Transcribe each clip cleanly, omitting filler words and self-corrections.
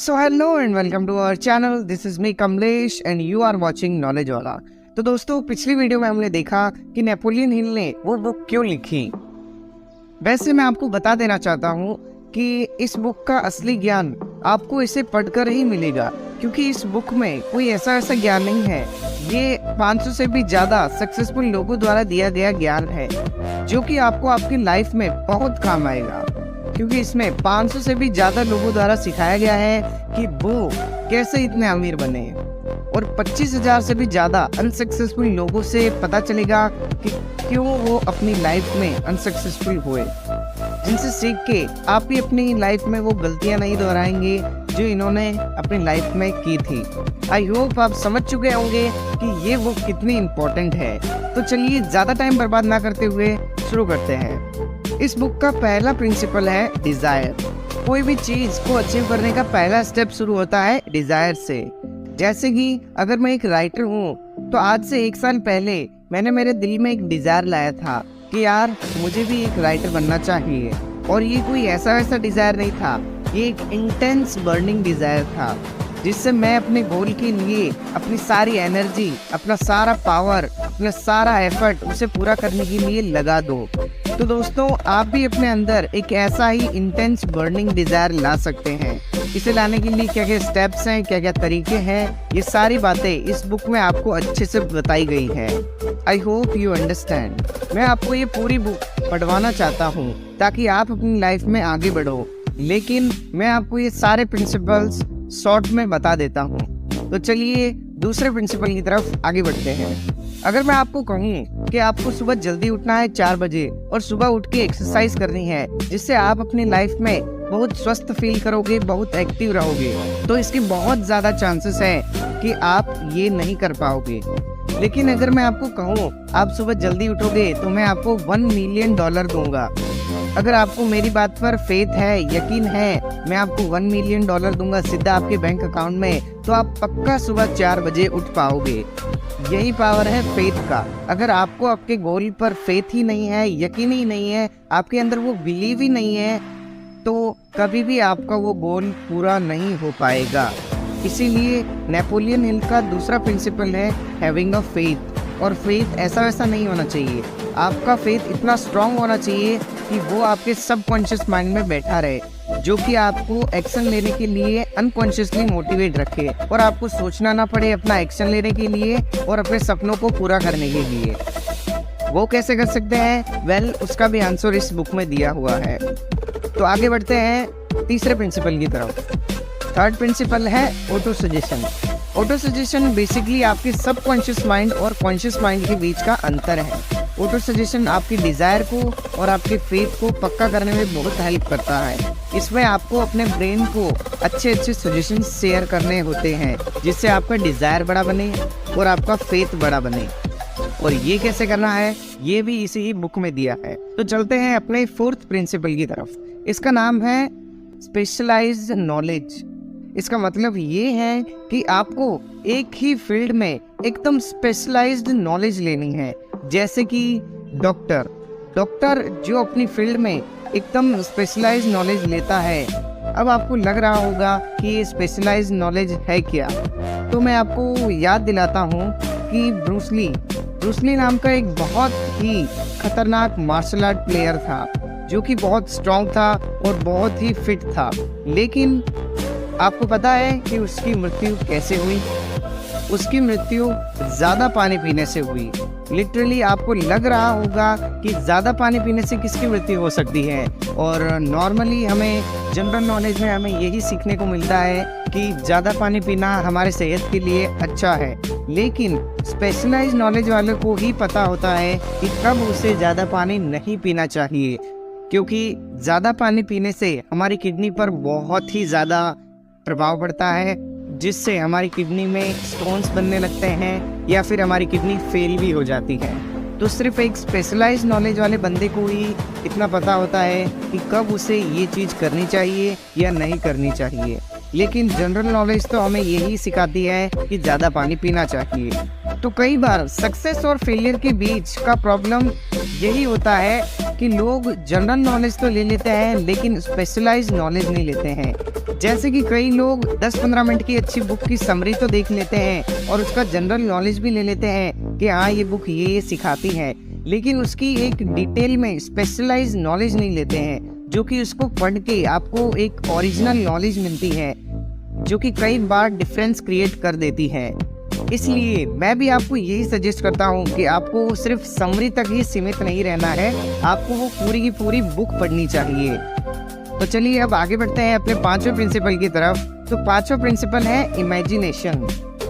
So hello and welcome to our channel. This is me Kamlesh and you are watching knowledge वाला। तो दोस्तों, पिछली video में हमने देखा कि नेपोलियन हिल ने वो बुक क्यों लिखी। वैसे मैं आपको बता देना चाहता हूँ कि इस बुक का असली ज्ञान आपको इसे पढ़कर ही मिलेगा, क्योंकि इस बुक में कोई ऐसा ज्ञान नहीं है। ये 500 से भी ज़्यादा सक्सेसफुल लोगों द्वारा दिया गया ज्ञान है, जो कि आपको आपकी लाइफ में बहुत काम आएगा। क्योंकि इसमें 500 से भी ज़्यादा लोगों द्वारा सिखाया गया है कि वो कैसे इतने अमीर बने, और 25,000 से भी ज़्यादा अनसक्सेसफुल लोगों से पता चलेगा कि क्यों वो अपनी लाइफ में अनसक्सेसफुल हुए, जिनसे सीख के आप भी अपनी लाइफ में वो गलतियां नहीं दोहराएंगे जो इन्होंने अपनी लाइफ में की थी। आई होप आप समझ चुके होंगे कि ये बुक कितनी इम्पोर्टेंट है। तो चलिए ज़्यादा टाइम बर्बाद ना करते हुए शुरू करते हैं। इस बुक का पहला प्रिंसिपल है डिज़ायर। कोई भी चीज़ को अचीव करने का पहला स्टेप शुरू होता है डिज़ायर से। जैसे कि अगर मैं एक राइटर हूँ, तो आज से 1 साल पहले मैंने मेरे दिल में एक डिज़ायर लाया था कि यार मुझे भी एक राइटर बनना चाहिए। और ये कोई ऐसा डिज़ायर नहीं था, ये एक इंटेंस बर्निंग डिज़ायर था, जिससे मैं अपने गोल के लिए अपनी सारी एनर्जी, अपना सारा पावर, अपना सारा एफर्ट उसे पूरा करने के लिए लगा दूँ। तो दोस्तों, आप भी अपने अंदर एक ऐसा ही इंटेंस बर्निंग डिज़ायर ला सकते हैं। इसे लाने के लिए क्या क्या स्टेप्स हैं, क्या क्या तरीके हैं, ये सारी बातें इस बुक में आपको अच्छे से बताई गई है। I hope you understand. मैं आपको ये पूरी बुक पढ़वाना चाहता हूँ ताकि आप अपनी लाइफ में आगे बढ़ो, लेकिन मैं आपको ये सारे प्रिंसिपल्स शॉर्ट में बता देता हूँ। तो चलिए दूसरे प्रिंसिपल की तरफ आगे बढ़ते हैं। अगर मैं आपको कहूँ कि आपको सुबह जल्दी उठना है 4 बजे और सुबह उठ के एक्सरसाइज करनी है, जिससे आप अपनी लाइफ में बहुत स्वस्थ फील करोगे, बहुत एक्टिव रहोगे, तो इसके बहुत ज़्यादा चांसेस हैं कि आप ये नहीं कर पाओगे। लेकिन अगर मैं आपको कहूँ आप सुबह जल्दी उठोगे तो मैं आपको $1 मिलियन दूंगा। अगर आपको मेरी बात पर फेथ है, यकीन है, मैं आपको $1 मिलियन दूंगा सीधा आपके बैंक अकाउंट में, तो आप पक्का सुबह 4 बजे उठ पाओगे। यही पावर है फेथ का। अगर आपको आपके गोल पर फेथ ही नहीं है, यकीन ही नहीं है, आपके अंदर वो बिलीव ही नहीं है, तो कभी भी आपका वो गोल पूरा नहीं हो पाएगा। इसीलिए नेपोलियन हिल का दूसरा प्रिंसिपल है हैविंग अ फेथ। और फेथ ऐसा नहीं होना चाहिए, आपका फेथ इतना स्ट्रांग होना चाहिए कि वो आपके सबकॉन्शियस माइंड में बैठा रहे, जो कि आपको एक्शन लेने के लिए अनकॉन्शियसली मोटिवेट रखे, और आपको सोचना ना पड़े अपना एक्शन लेने के लिए और अपने सपनों को पूरा करने के लिए। वो कैसे कर सकते हैं? उसका भी आंसर इस बुक में दिया हुआ है। तो आगे बढ़ते हैं तीसरे प्रिंसिपल की तरफ। थर्ड प्रिंसिपल है auto suggestion. Auto suggestion basically आपके सबकॉन्शियस माइंड और कॉन्शियस माइंड के बीच का अंतर है। ऑटो सजेशन आपकी डिज़ायर को और आपके फेथ को पक्का करने में बहुत हेल्प करता है। इसमें आपको अपने ब्रेन को अच्छे सजेशन शेयर करने होते हैं, जिससे आपका डिज़ायर बड़ा बने और आपका फेथ बड़ा बने। और ये कैसे करना है, ये भी इसी ही बुक में दिया है। तो चलते हैं अपने फोर्थ प्रिंसिपल की तरफ। इसका नाम है स्पेशलाइज्ड नॉलेज। इसका मतलब ये है कि आपको एक ही फील्ड में एकदम स्पेशलाइज्ड नॉलेज लेनी है। जैसे कि डॉक्टर जो अपनी फील्ड में एकदम स्पेशलाइज्ड नॉलेज लेता है। अब आपको लग रहा होगा कि ये स्पेशलाइज्ड नॉलेज है क्या, तो मैं आपको याद दिलाता हूँ कि ब्रूस ली नाम का एक बहुत ही खतरनाक मार्शल आर्ट प्लेयर था, जो कि बहुत स्ट्रांग था और बहुत ही फिट था। लेकिन आपको पता है कि उसकी मृत्यु कैसे हुई? उसकी मृत्यु ज़्यादा पानी पीने से हुई। लिटरली आपको लग रहा होगा कि ज़्यादा पानी पीने से किसकी मृत्यु हो सकती है, और नॉर्मली हमें जनरल नॉलेज में हमें यही सीखने को मिलता है कि ज़्यादा पानी पीना हमारे सेहत के लिए अच्छा है। लेकिन स्पेशलाइज्ड नॉलेज वाले को ही पता होता है कि कब उसे ज़्यादा पानी नहीं पीना चाहिए, क्योंकि ज़्यादा पानी पीने से हमारी किडनी पर बहुत ही ज़्यादा प्रभाव पड़ता है, जिससे हमारी किडनी में स्टोन्स बनने लगते हैं या फिर हमारी किडनी फेल भी हो जाती है। तो सिर्फ एक स्पेशलाइज्ड नॉलेज वाले बंदे को ही इतना पता होता है कि कब उसे ये चीज़ करनी चाहिए या नहीं करनी चाहिए। लेकिन जनरल नॉलेज तो हमें यही सिखाती है कि ज़्यादा पानी पीना चाहिए। तो कई बार सक्सेस और फेलियर के बीच का प्रॉब्लम यही होता है कि लोग जनरल नॉलेज तो ले लेते हैं, लेकिन स्पेशलाइज्ड नॉलेज नहीं लेते हैं। जैसे कि कई लोग 10-15 मिनट की अच्छी बुक की समरी तो देख लेते हैं और उसका जनरल नॉलेज भी ले लेते हैं कि हाँ ये बुक ये सिखाती है, लेकिन उसकी एक डिटेल में स्पेशलाइज नॉलेज नहीं लेते हैं, जो कि उसको पढ़ के आपको एक ओरिजिनल नॉलेज मिलती है, जो कि कई बार डिफरेंस क्रिएट कर देती है। इसलिए मैं भी आपको यही सजेस्ट करता हूँ कि आपको सिर्फ समरी तक ही सीमित नहीं रहना है, आपको वो पूरी की पूरी बुक पढ़नी चाहिए। तो चलिए अब आगे बढ़ते हैं अपने पांचवें प्रिंसिपल की तरफ। तो पांचवा प्रिंसिपल है इमेजिनेशन।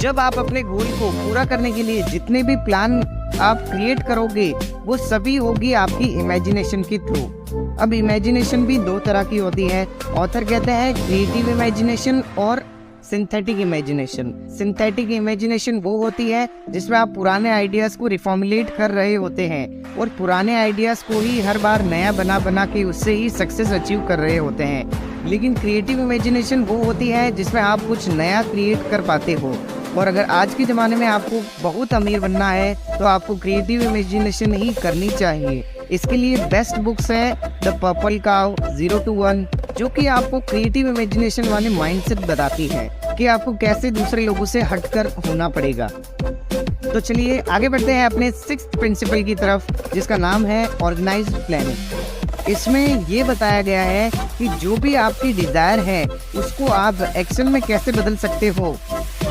जब आप अपने गोल को पूरा करने के लिए जितने भी प्लान आप क्रिएट करोगे वो सभी होगी आपकी इमेजिनेशन के थ्रू। अब इमेजिनेशन भी दो तरह की होती है। ऑथर कहते हैं क्रिएटिव इमेजिनेशन और सिंथेटिक इमेजिनेशन। सिंथेटिक इमेजिनेशन वो होती है जिसमें आप पुराने आइडियाज को रिफॉर्मुलेट कर रहे होते हैं और पुराने आइडियाज को ही हर बार नया बना बना के उससे ही सक्सेस अचीव कर रहे होते हैं। लेकिन क्रिएटिव इमेजिनेशन वो होती है जिसमें आप कुछ नया क्रिएट कर पाते हो। और अगर आज के ज़माने में आपको बहुत अमीर बनना है तो आपको क्रिएटिव इमेजिनेशन ही करनी चाहिए। इसके लिए बेस्ट बुक्स है द पर्पल काउ, 0 to 1, जो कि आपको क्रिएटिव इमेजिनेशन वाले माइंडसेट बताती है कि आपको कैसे दूसरे लोगों से हटकर होना पड़ेगा। तो चलिए आगे बढ़ते हैं अपने 6th प्रिंसिपल की तरफ, जिसका नाम है ऑर्गेनाइज्ड प्लानिंग। इसमें ये बताया गया है कि जो भी आपकी डिज़ायर है उसको आप एक्शन में कैसे बदल सकते हो,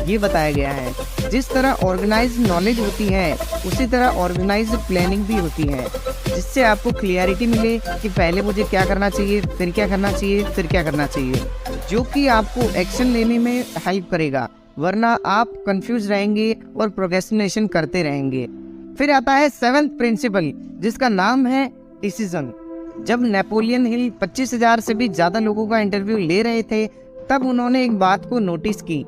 ये बताया गया है। जिस तरह ऑर्गेनाइज्ड नॉलेज होती है उसी तरह ऑर्गेनाइज्ड प्लानिंग भी होती है, जिससे आपको क्लियरिटी मिले कि पहले मुझे क्या करना चाहिए, फिर क्या करना चाहिए, फिर क्या करना चाहिए, जो कि आपको एक्शन लेने में हेल्प करेगा, वरना आप कंफ्यूज रहेंगे और प्रोक्रेस्टिनेशन करते रहेंगे। फिर आता है 7th प्रिंसिपल, जिसका नाम है डिसीजन। जब नेपोलियन हिल 25,000 से भी ज़्यादा लोगों का इंटरव्यू ले रहे थे तब उन्होंने एक बात को नोटिस की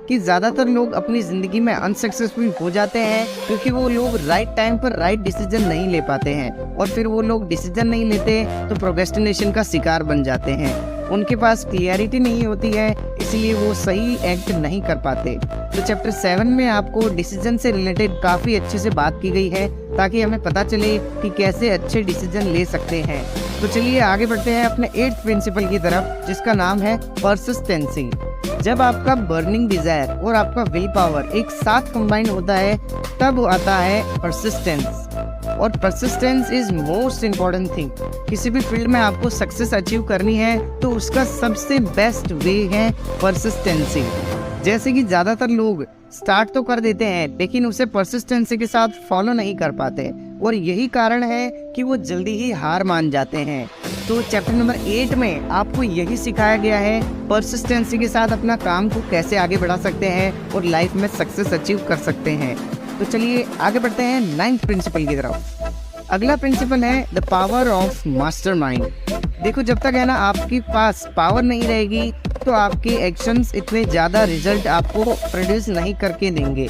कि ज़्यादातर लोग अपनी ज़िंदगी में अनसक्सेसफुल हो जाते हैं क्योंकि वो लोग राइट टाइम पर राइट डिसीजन नहीं ले पाते हैं, और फिर वो लोग डिसीजन नहीं लेते तो प्रोक्रेस्टिनेशन का शिकार बन जाते हैं। उनके पास क्लियरिटी नहीं होती है, इसलिए वो सही एक्ट नहीं कर पाते। तो चैप्टर 7 में आपको डिसीजन से रिलेटेड काफ़ी अच्छे से बात की गई है ताकि हमें पता चले कि कैसे अच्छे डिसीजन ले सकते हैं। तो चलिए आगे बढ़ते हैं अपने 8th प्रिंसिपल की तरफ, जिसका नाम है परसिस्टेंसी। जब आपका बर्निंग डिजायर और आपका विल पावर एक साथ कंबाइन होता है तब आता है परसिस्टेंस, और persistence is most important thing. किसी भी फील्ड में आपको सक्सेस अचीव करनी है तो उसका सबसे बेस्ट वे है परसिस्टेंसी। जैसे कि ज़्यादातर लोग स्टार्ट तो कर देते हैं लेकिन उसे परसिस्टेंसी के साथ फॉलो नहीं कर पाते, और यही कारण है कि वो जल्दी ही हार मान जाते हैं। तो चैप्टर नंबर 8 में आपको यही सिखाया गया है परसिस्टेंसी के साथ अपना काम को कैसे आगे बढ़ा सकते हैं और लाइफ में सक्सेस अचीव कर सकते हैं। तो चलिए आगे बढ़ते हैं 9th प्रिंसिपल की तरफ। अगला प्रिंसिपल है द पावर ऑफ मास्टरमाइंड। देखो जब तक है ना आपके पास पावर नहीं रहेगी तो आपके एक्शंस इतने ज़्यादा रिजल्ट आपको प्रोड्यूस नहीं करके देंगे।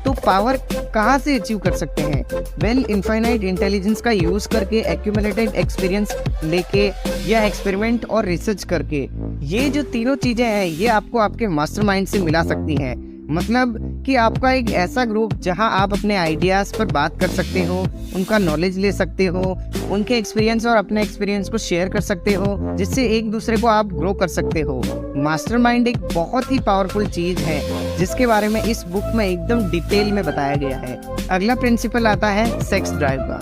तो पावर कहाँ से अचीव कर सकते हैं? वेल, इनफाइनाइट इंटेलिजेंस का यूज़ करके, एक्यूमुलेटेड एक्सपीरियंस लेके, या एक्सपेरिमेंट और रिसर्च करके। ये जो तीनों चीज़ें हैं ये आपको आपके मास्टरमाइंड से मिला सकती हैं। मतलब कि आपका एक ऐसा ग्रुप जहां आप अपने आइडियाज़ पर बात कर सकते हो, उनका नॉलेज ले सकते हो, उनके एक्सपीरियंस और अपने एक्सपीरियंस को शेयर कर सकते हो, जिससे एक दूसरे को आप ग्रो कर सकते हो। मास्टरमाइंड एक बहुत ही पावरफुल चीज़ है जिसके बारे में इस बुक में एकदम डिटेल में बताया गया है। अगला प्रिंसिपल आता है सेक्स ड्राइव का।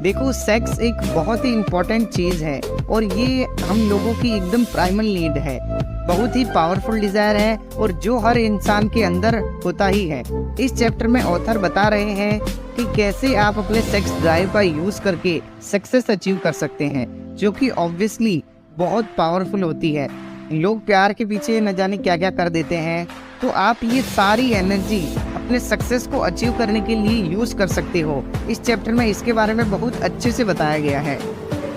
देखो सेक्स एक बहुत ही इम्पोर्टेंट चीज़ है और ये हम लोगों की एकदम प्राइमल नीड है, बहुत ही पावरफुल डिज़ायर है और जो हर इंसान के अंदर होता ही है। इस चैप्टर में ऑथर बता रहे हैं कि कैसे आप अपने सेक्स ड्राइव का यूज़ करके सक्सेस अचीव कर सकते हैं, जो कि ऑब्वियसली बहुत पावरफुल होती है। लोग प्यार के पीछे न जाने क्या क्या कर देते हैं, तो आप ये सारी एनर्जी अपने सक्सेस को अचीव करने के लिए यूज़ कर सकते हो। इस चैप्टर में इसके बारे में बहुत अच्छे से बताया गया है।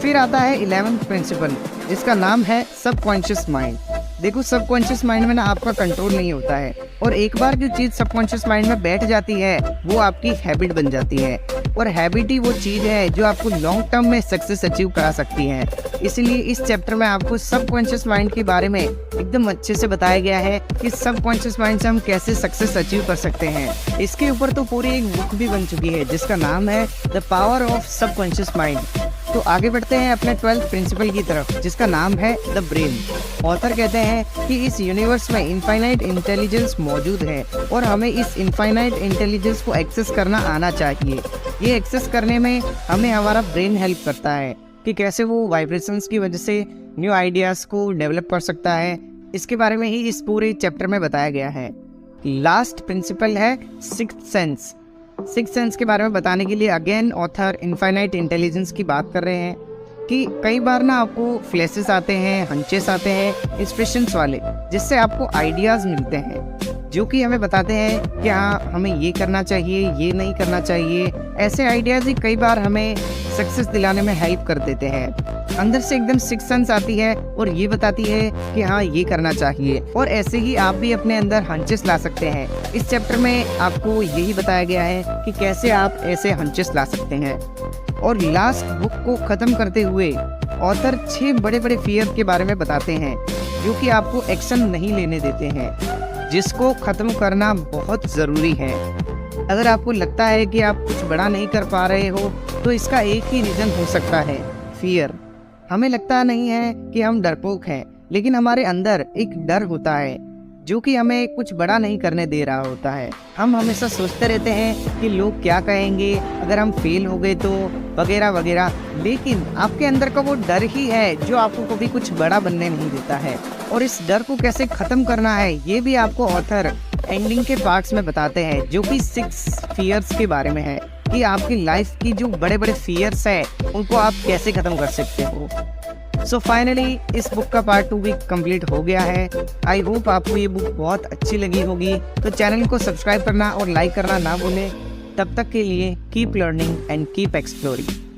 फिर आता है 11th प्रिंसिपल, जिसका नाम है सबकॉन्शियस माइंड। देखो सबकॉन्शियस माइंड में ना आपका कंट्रोल नहीं होता है, और एक बार जो चीज़ सबकॉन्शियस माइंड में बैठ जाती है वो आपकी हैबिट बन जाती है, और हैबिट ही वो चीज़ है जो आपको लॉन्ग टर्म में सक्सेस अचीव करा सकती है। इसलिए इस चैप्टर में आपको सबकॉन्शियस माइंड के बारे में एकदम अच्छे से बताया गया है कि सबकॉन्शियस माइंड से हम कैसे सक्सेस अचीव कर सकते हैं। इसके ऊपर तो पूरी एक बुक भी बन चुकी है जिसका नाम है the power of subconscious mind. तो आगे बढ़ते हैं अपने 12th प्रिंसिपल की तरफ, जिसका नाम है द ब्रेन। ऑथर कहते हैं कि इस यूनिवर्स में इनफाइनाइट इंटेलिजेंस मौजूद है और हमें इस इनफाइनाइट इंटेलिजेंस को एक्सेस करना आना चाहिए। ये एक्सेस करने में हमें हमारा ब्रेन हेल्प करता है कि कैसे वो वाइब्रेशंस की वजह से न्यू आइडियाज़ को डेवलप कर सकता है। इसके बारे में ही इस पूरे चैप्टर में बताया गया है। लास्ट प्रिंसिपल है सिक्स्थ सेंस। सिक्स्थ सेंस के बारे में बताने के लिए अगेन ऑथर इनफाइनाइट इंटेलिजेंस की बात कर रहे हैं कि कई बार ना आपको फ्लैशेस आते हैं, हंचेस आते हैं इंस्पिरेशंस वाले, जिससे आपको आइडियाज़ मिलते हैं जो कि हमें बताते हैं कि हाँ हमें ये करना चाहिए, ये नहीं करना चाहिए। ऐसे आइडियाज़ ही कई बार हमें सक्सेस दिलाने में हेल्प कर देते हैं। अंदर से एकदम सिक्स्थ सेंस आती है और ये बताती है कि हाँ ये करना चाहिए। और ऐसे ही आप भी अपने अंदर हंचेस ला सकते हैं। इस चैप्टर में आपको यही बताया गया है कि कैसे आप ऐसे हंचेस ला सकते हैं। और लास्ट बुक को ख़त्म करते हुए ऑथर 6 बड़े बड़े फियर के बारे में बताते हैं जो कि आपको एक्शन नहीं लेने देते हैं, जिसको ख़त्म करना बहुत ज़रूरी है। अगर आपको लगता है कि आप कुछ बड़ा नहीं कर पा रहे हो तो इसका एक ही रीज़न हो सकता है, फियर। हमें लगता नहीं है कि हम डरपोक हैं, लेकिन हमारे अंदर एक डर होता है जो कि हमें कुछ बड़ा नहीं करने दे रहा होता है। हम हमेशा सोचते रहते हैं कि लोग क्या कहेंगे अगर हम फेल हो गए तो, वगैरह वगैरह। लेकिन आपके अंदर का वो डर ही है जो आपको कभी कुछ बड़ा बनने नहीं देता है। और इस डर को कैसे ख़त्म करना है ये भी आपको ऑथर एंडिंग के पार्ट्स में बताते हैं, जो कि 6 फियर्स के बारे में है कि आपकी लाइफ की जो बड़े बड़े फियर्स हैं उनको आप कैसे ख़त्म कर सकते हो। सो फाइनली इस बुक का पार्ट 2 भी कंप्लीट हो गया है। आई होप आपको ये बुक बहुत अच्छी लगी होगी। तो चैनल को सब्सक्राइब करना और लाइक करना ना भूलें। तब तक के लिए keep learning and keep exploring.